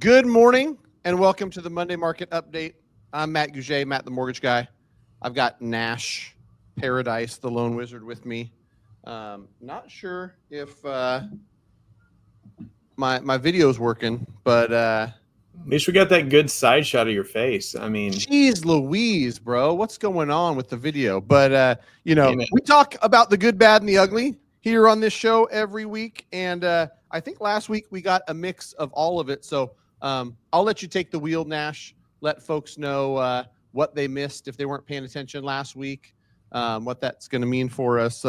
Good morning and welcome to the Monday Market Update. I'm Matt Gouget, Matt the Mortgage Guy. I've got Nash Paradise, the Loan Wizard, with me. Not sure if my video's working, but at least we got that good side shot of your face. I mean, geez Louise, bro, what's going on with the video? But we talk about the good, bad, and the ugly here on this show every week, and I think last week we got a mix of all of it. So I'll let you take the wheel, Nash. Let folks know what they missed if they weren't paying attention last week, what that's going to mean for us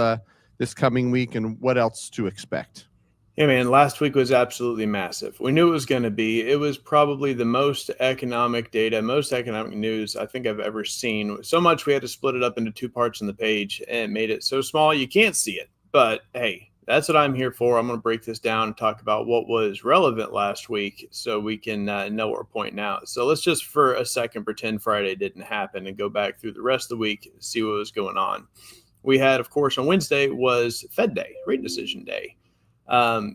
this coming week, and what else to expect. Yeah, man, last week was absolutely massive. We knew it was going to be. It was probably the most economic data, most economic news I think I've ever seen. So much we had to split it up into two parts on the page and made it so small you can't see it. But hey, that's what I'm here for. I'm going to break this down and talk about what was relevant last week so we can know what we're pointing out. So let's just for a second pretend Friday didn't happen and go back through the rest of the week, see what was going on. We had, of course, on Wednesday was Fed Day, rate decision day.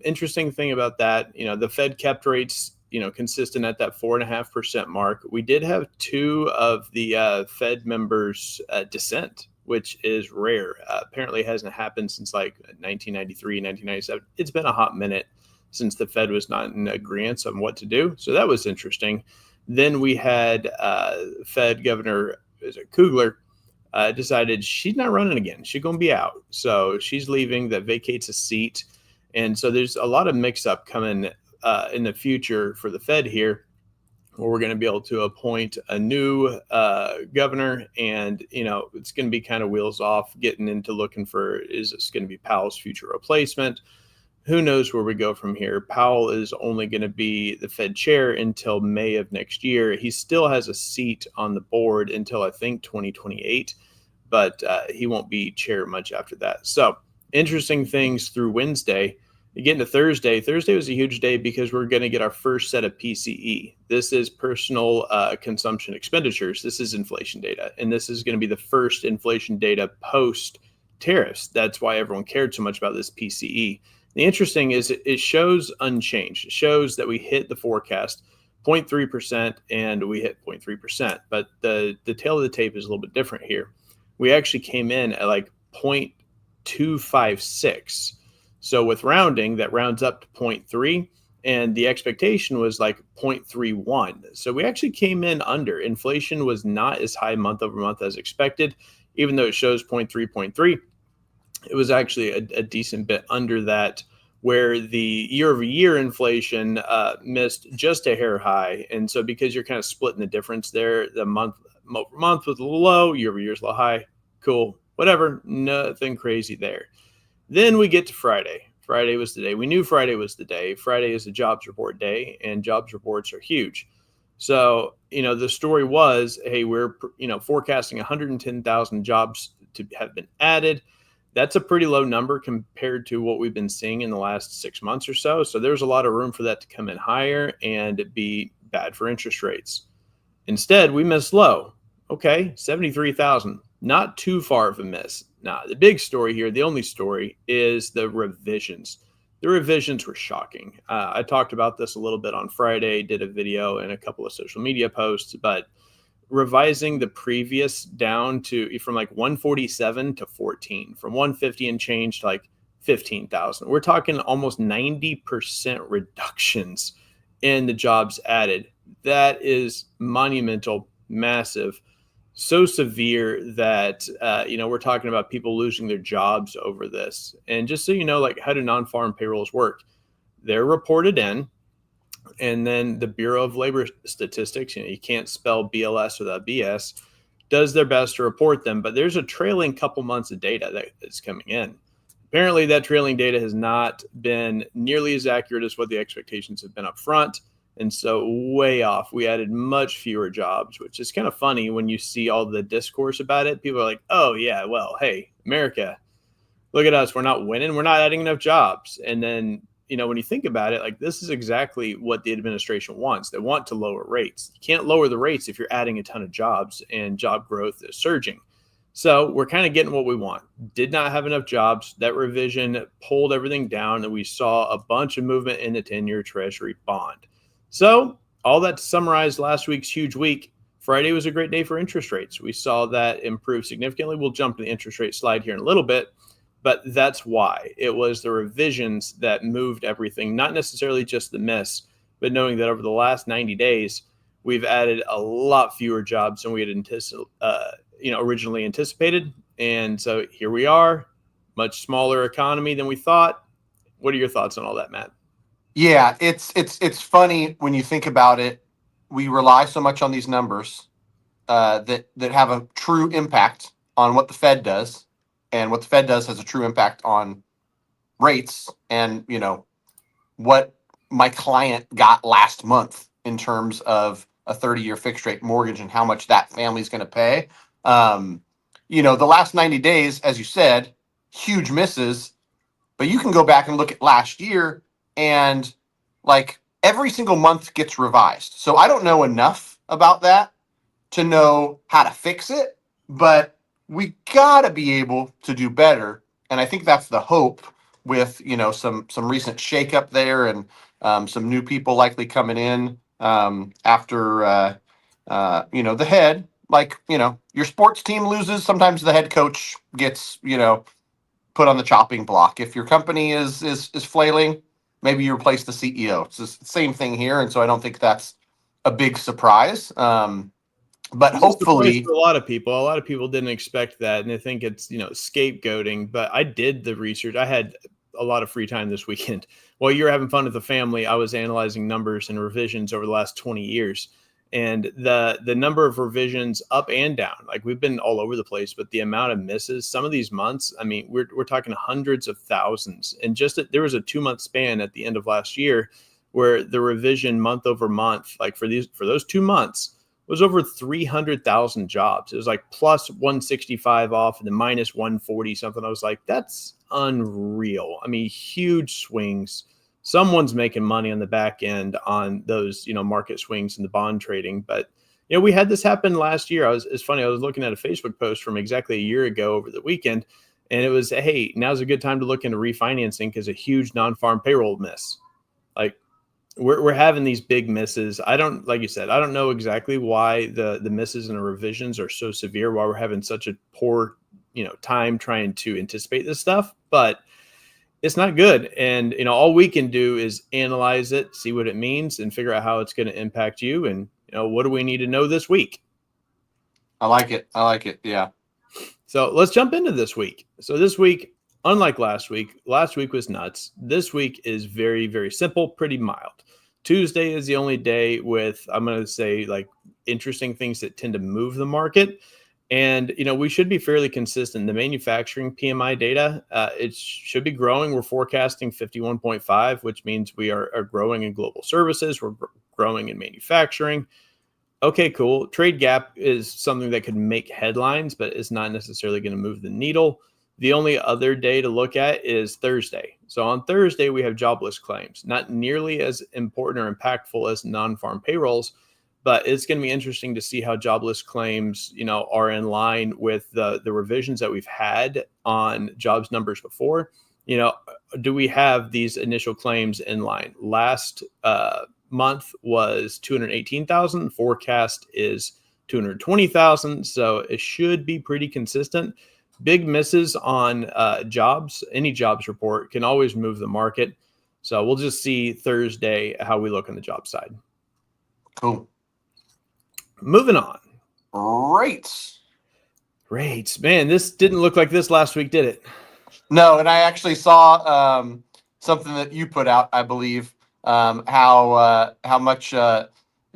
Interesting thing about that, the Fed kept rates, consistent at that 4.5% mark. We did have two of the Fed members dissent, which is rare. Apparently it hasn't happened since like 1993, 1997. It's been a hot minute since the Fed was not in agreement on what to do. So that was interesting. Then we had Fed Governor Kugler decided she's not running again. She's going to be out. So she's leaving. That vacates a seat. And so there's a lot of mix-up coming in the future for the Fed here, where we're going to be able to appoint a new governor, and it's going to be kind of wheels off, getting into looking for, is this going to be Powell's future replacement? Who knows where we go from here? Powell is only going to be the Fed chair until May of next year. He still has a seat on the board until I think 2028, but he won't be chair much after that. So interesting things through Wednesday. You get into Thursday. Thursday was a huge day because we're going to get our first set of PCE. This is personal consumption expenditures. This is inflation data. And this is going to be the first inflation data post tariffs. That's why everyone cared so much about this PCE. The interesting is it shows unchanged. It shows that we hit the forecast 0.3% and we hit 0.3%. But the tail of the tape is a little bit different here. We actually came in at like 0.256. So with rounding, that rounds up to 0.3, and the expectation was like 0.31. So we actually came in under. Inflation was not as high month over month as expected, even though it shows 0.3. It was actually a decent bit under that, where the year over year inflation missed just a hair high. And so because you're kind of splitting the difference there, the month over month was a little low, year over year is a little high. Cool, whatever, nothing crazy there. Then we get to Friday. Friday was the day. We knew Friday was the day. Friday is a jobs report day, and jobs reports are huge. So, the story was, hey, we're, forecasting 110,000 jobs to have been added. That's a pretty low number compared to what we've been seeing in the last 6 months or so. So there's a lot of room for that to come in higher and be bad for interest rates. Instead, we missed low. Okay, 73,000. Not too far of a miss. Now, the big story here, the only story, is the revisions. the revisions were shocking. I talked about this a little bit on Friday, did a video and a couple of social media posts, but revising the previous down to from like 147 to 14, from 150 and change to like 15,000. We're talking almost 90% reductions in the jobs added. That is monumental, massive, so severe that, we're talking about people losing their jobs over this. And just so you know, like, how do non-farm payrolls work? They're reported in, and then the Bureau of Labor Statistics, you can't spell BLS without BS, does their best to report them. But there's a trailing couple months of data that's coming in. Apparently, that trailing data has not been nearly as accurate as what the expectations have been up front. And so way off. We added much fewer jobs, which is kind of funny when you see all the discourse about it. People are like, oh, yeah, well, hey, America, look at us. We're not winning. We're not adding enough jobs. And then, when you think about it, like, this is exactly what the administration wants. They want to lower rates. You can't lower the rates if you're adding a ton of jobs and job growth is surging. So we're kind of getting what we want. Did not have enough jobs. That revision pulled everything down, and we saw a bunch of movement in the 10-year Treasury bond. So all that to summarize last week's huge week, Friday was a great day for interest rates. We saw that improve significantly. We'll jump to the interest rate slide here in a little bit, but that's why. It was the revisions that moved everything, not necessarily just the miss, but knowing that over the last 90 days, we've added a lot fewer jobs than we had originally anticipated. And so here we are, much smaller economy than we thought. What are your thoughts on all that, Matt? Yeah, it's funny when you think about it. We rely so much on these numbers that have a true impact on what the Fed does, and what the Fed does has a true impact on rates. And what my client got last month in terms of a 30-year fixed rate mortgage and how much that family's going to pay. The last 90 days, as you said, huge misses, but you can go back and look at last year. And like every single month gets revised. So I don't know enough about that to know how to fix it, but we gotta be able to do better. And I think that's the hope with, some recent shakeup there, and some new people likely coming in after, the head, your sports team loses. Sometimes the head coach gets, put on the chopping block. If your company is flailing, maybe you replace the CEO. It's the same thing here, and so I don't think that's a big surprise. But hopefully, for a lot of people didn't expect that, and they think it's scapegoating. But I did the research. I had a lot of free time this weekend while you were having fun with the family. I was analyzing numbers and revisions over the last 20 years, and the number of revisions up and down. Like, we've been all over the place, but the amount of misses, some of these months, I mean, we're talking hundreds of thousands. And there was a 2-month span at the end of last year where the revision month over month, like for those 2 months, was over 300,000 jobs. It was like plus 165 off and then minus 140 something. I was like, that's unreal. I mean, huge swings. Someone's making money on the back end on those, market swings in the bond trading. But, we had this happen last year. It's funny. I was looking at a Facebook post from exactly a year ago over the weekend, and it was, hey, now's a good time to look into refinancing because a huge non-farm payroll miss. Like, we're having these big misses. Like you said, I don't know exactly why the misses and the revisions are so severe, why we're having such a poor, time trying to anticipate this stuff, but it's not good. And, all we can do is analyze it, see what it means, and figure out how it's going to impact you. And, what do we need to know this week? I like it. Yeah. So let's jump into this week. So this week, unlike last week was nuts. This week is very, very simple, pretty mild. Tuesday is the only day with, I'm going to say, like, interesting things that tend to move the market. And, we should be fairly consistent. The manufacturing PMI data, it should be growing. We're forecasting 51.5, which means we are growing in global services. We're growing in manufacturing. Okay, cool. Trade gap is something that could make headlines, but it's not necessarily going to move the needle. The only other day to look at is Thursday. So on Thursday, we have jobless claims, not nearly as important or impactful as non-farm payrolls, but it's going to be interesting to see how jobless claims, are in line with the revisions that we've had on jobs numbers before. You know, do we have these initial claims in line? Last month was 218,000. Forecast is 220,000. So it should be pretty consistent. Big misses on jobs, any jobs report can always move the market. So we'll just see Thursday how we look on the job side. Cool. Moving on. Rates. Man, this didn't look like this last week, did it? No, and I actually saw something that you put out, I believe, how much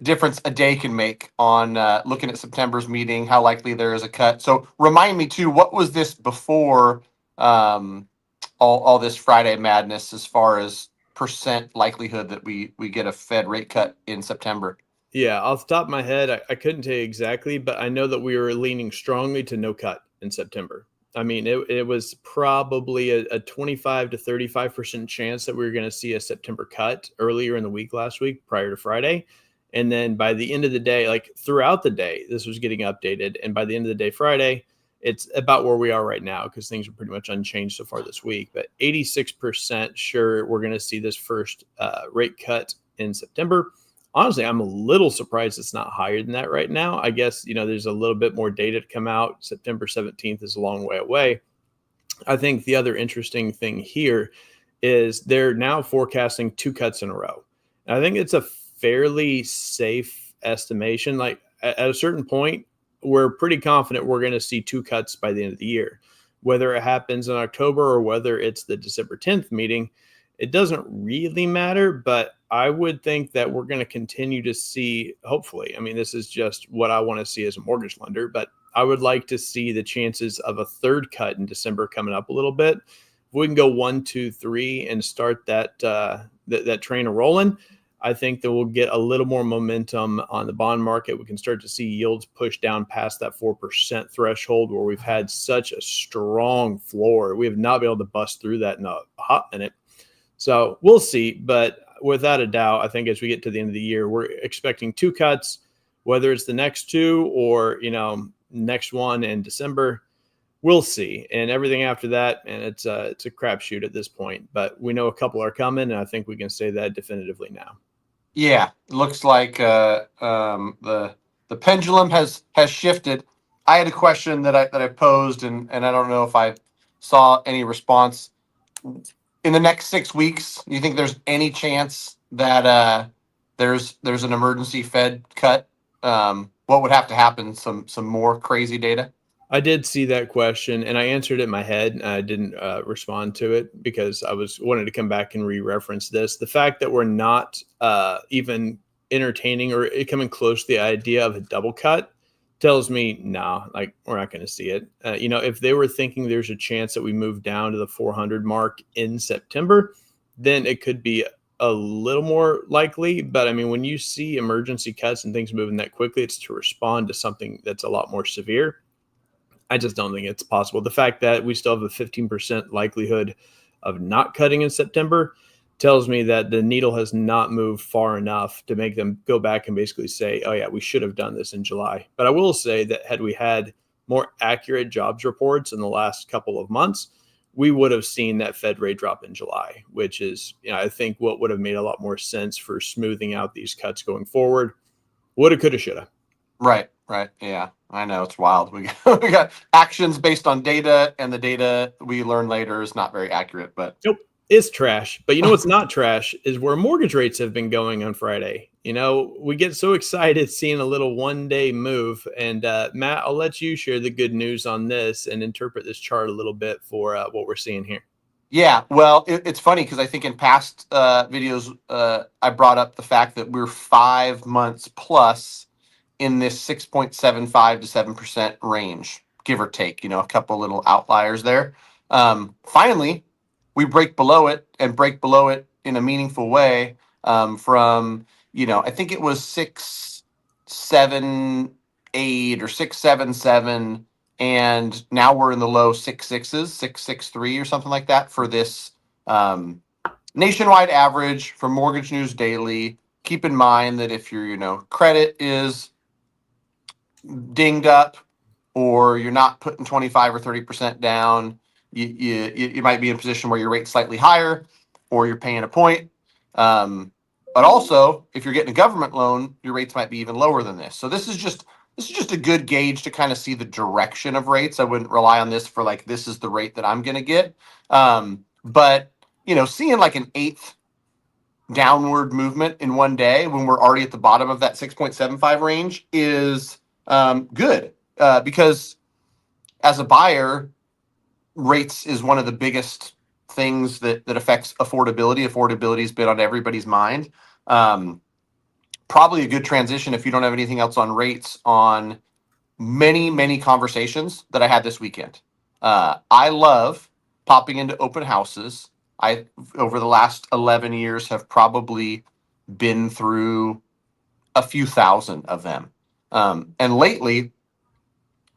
difference a day can make on looking at September's meeting, how likely there is a cut. So remind me too, what was this before all this Friday madness as far as percent likelihood that we get a Fed rate cut in September? Yeah, off the top of my head, I couldn't tell you exactly, but I know that we were leaning strongly to no cut in September. I mean, it was probably a 25 to 35% chance that we were going to see a September cut earlier in the week last week prior to Friday. And then by the end of the day, like throughout the day, this was getting updated. And by the end of the day, Friday, it's about where we are right now because things are pretty much unchanged so far this week. But 86% sure we're going to see this first rate cut in September. Honestly, I'm a little surprised it's not higher than that right now. I guess, there's a little bit more data to come out. September 17th is a long way away. I think the other interesting thing here is they're now forecasting 2 cuts in a row. And I think it's a fairly safe estimation. Like at a certain point, we're pretty confident we're going to see 2 cuts by the end of the year. Whether it happens in October or whether it's the December 10th meeting, it doesn't really matter, but I would think that we're going to continue to see, hopefully, I mean, this is just what I want to see as a mortgage lender, but I would like to see the chances of a third cut in December coming up a little bit. If we can go 1, 2, 3 and start that train a rolling, I think that we'll get a little more momentum on the bond market. We can start to see yields push down past that 4% threshold where we've had such a strong floor. We have not been able to bust through that in a hot minute. So we'll see, but without a doubt, I think as we get to the end of the year, we're expecting 2 cuts, whether it's the next 2 or, next one in December, we'll see. And everything after that, and it's a crapshoot at this point, but we know a couple are coming, and I think we can say that definitively now. Yeah, it looks like the pendulum has shifted. I had a question that I posed, and I don't know if I saw any response. In the next 6 weeks, do you think there's any chance that there's an emergency Fed cut? What would have to happen? Some more crazy data? I did see that question, and I answered it in my head. And I didn't respond to it because I wanted to come back and re-reference this. The fact that we're not even entertaining or coming close to the idea of a double cut tells me, no, like we're not going to see it. If they were thinking there's a chance that we move down to the 400 mark in September, then it could be a little more likely. But I mean, when you see emergency cuts and things moving that quickly, it's to respond to something that's a lot more severe. I just don't think it's possible. The fact that we still have a 15% likelihood of not cutting in September tells me that the needle has not moved far enough to make them go back and basically say, oh yeah, we should have done this in July. But I will say that had we had more accurate jobs reports in the last couple of months, we would have seen that Fed rate drop in July, which is, I think what would have made a lot more sense for smoothing out these cuts going forward. Woulda, coulda, shoulda. Right. Yeah, I know it's wild. We got actions based on data, and the data we learn later is not very accurate. But nope. It's trash. But what's not trash is where mortgage rates have been going on Friday. We get so excited seeing a little one-day move. And Matt, I'll let you share the good news on this and interpret this chart a little bit for what we're seeing here. Yeah, well, it's funny because I think in past videos I brought up the fact that we're 5 months plus in this 6.75 to 7% range, give or take. A couple little outliers there. Finally, we break below it in a meaningful way from, I think it was 6.78 or 6.77, and now we're in the low 6.6s, 6.63 or something like that for this nationwide average from Mortgage News Daily. Keep in mind that if your credit is dinged up or you're not putting 25 or 30% down, you might be in a position where your rate's slightly higher, or you're paying a point. But also, if you're getting a government loan, your rates might be even lower than this. So this is just a good gauge to kind of see the direction of rates. I wouldn't rely on this for like, this is the rate that I'm going to get. But seeing like an eighth downward movement in one day when we're already at the bottom of that 6.75 range is good, because as a buyer, rates is one of the biggest things that affects affordability. Affordability has been on everybody's mind. Probably a good transition, if you don't have anything else on rates, on many conversations that I had this weekend. I love popping into open houses. I, over the last 11 years, have probably been through a few thousand of them. And lately,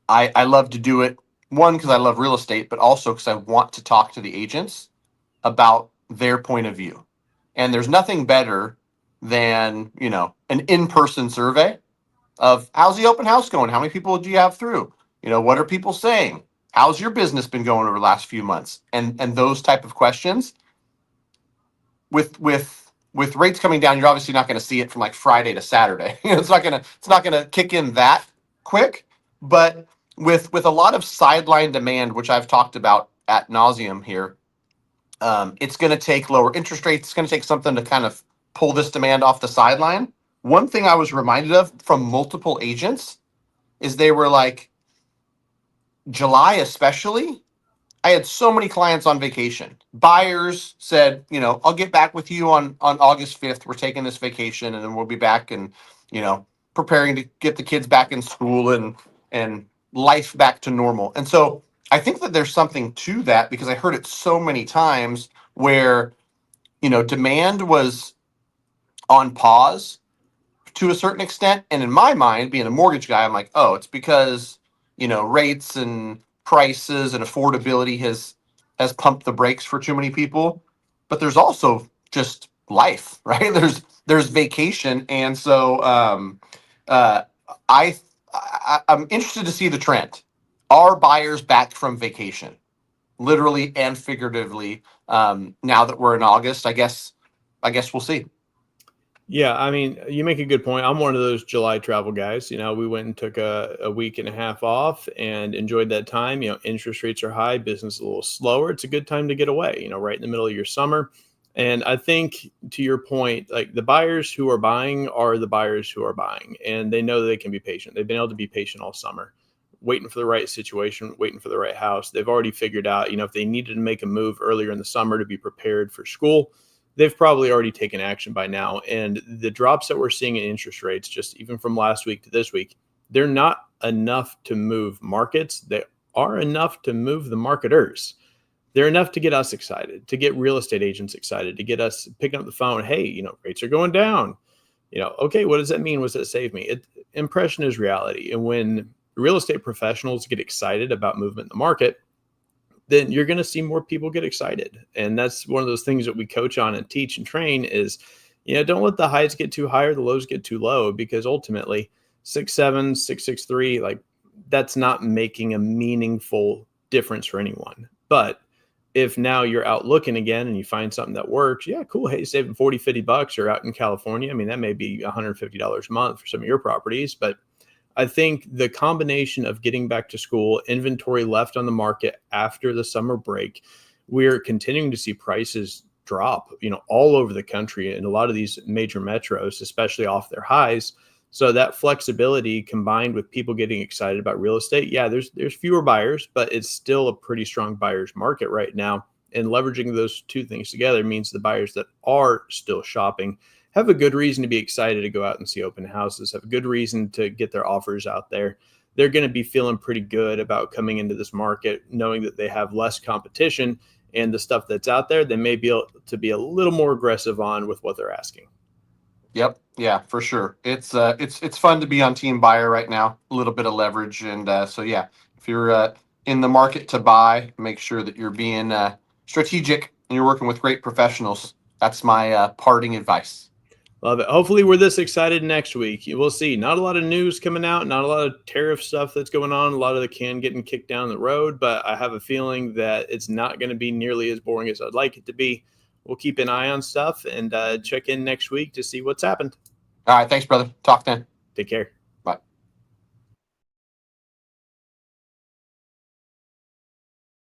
I love to do it, one, because I love real estate, but also because I want to talk to the agents about their point of view. And there's nothing better than, an in-person survey of, how's the open house going? How many people do you have through? What are people saying? How's your business been going over the last few months? And those type of questions. With rates coming down, you're obviously not going to see it from like Friday to Saturday. It's not gonna kick in that quick. But with a lot of sideline demand, which I've talked about ad nauseum here, it's going to take lower interest rates. It's going to take something to kind of pull this demand off the sideline. One thing I was reminded of from multiple agents is they were like, July especially, I had so many clients on vacation. Buyers said, I'll get back with you on August 5th. We're taking this vacation, and then we'll be back and, preparing to get the kids back in school and life back to normal. And so I think that there's something to that, because I heard it so many times where, demand was on pause to a certain extent. And in my mind, being a mortgage guy, I'm like, oh, it's because, rates and prices and affordability has pumped the brakes for too many people. But there's also just life, right? There's vacation. And so I'm interested to see the trend. Are buyers back from vacation, literally and figuratively, now that we're in August? I guess we'll see. Yeah, I mean, you make a good point. I'm one of those July travel guys. We went and took a week and a half off and enjoyed that time. Interest rates are high, business is a little slower. It's a good time to get away, right in the middle of your summer. And I think, to your point, like, the buyers who are buying are the buyers who are buying, and they know they can be patient. They've been able to be patient all summer, waiting for the right situation, waiting for the right house. They've already figured out, if they needed to make a move earlier in the summer to be prepared for school, they've probably already taken action by now. And the drops that we're seeing in interest rates, just even from last week to this week, they're not enough to move markets. They are enough to move the marketers. They're enough to get us excited, to get real estate agents excited, to get us picking up the phone. Hey, rates are going down. Okay, what does that mean? What does that save me? Impression is reality. And when real estate professionals get excited about movement in the market, then you're going to see more people get excited. And that's one of those things that we coach on and teach and train is, don't let the highs get too high or the lows get too low, because ultimately 6.7, 6.63, like, that's not making a meaningful difference for anyone. But if now you're out looking again and you find something that works, yeah, cool. Hey, saving $40-$50. You're out in California. I mean, that may be $150 a month for some of your properties, but I think the combination of getting back to school, inventory left on the market after the summer break, we're continuing to see prices drop, all over the country in a lot of these major metros, especially off their highs. So that flexibility combined with people getting excited about real estate, yeah, there's fewer buyers, but it's still a pretty strong buyer's market right now. And leveraging those two things together means the buyers that are still shopping have a good reason to be excited to go out and see open houses, have a good reason to get their offers out there. They're going to be feeling pretty good about coming into this market, knowing that they have less competition, and the stuff that's out there, they may be able to be a little more aggressive on with what they're asking. Yep. Yeah, for sure. It's fun to be on team buyer right now, a little bit of leverage. And so, yeah, if you're in the market to buy, make sure that you're being strategic and you're working with great professionals. That's my parting advice. Love it. Hopefully we're this excited next week. We'll see. Not a lot of news coming out, not a lot of tariff stuff that's going on, a lot of the can getting kicked down the road, but I have a feeling that it's not going to be nearly as boring as I'd like it to be. We'll keep an eye on stuff and check in next week to see what's happened. All right. Thanks, brother. Talk then. Take care.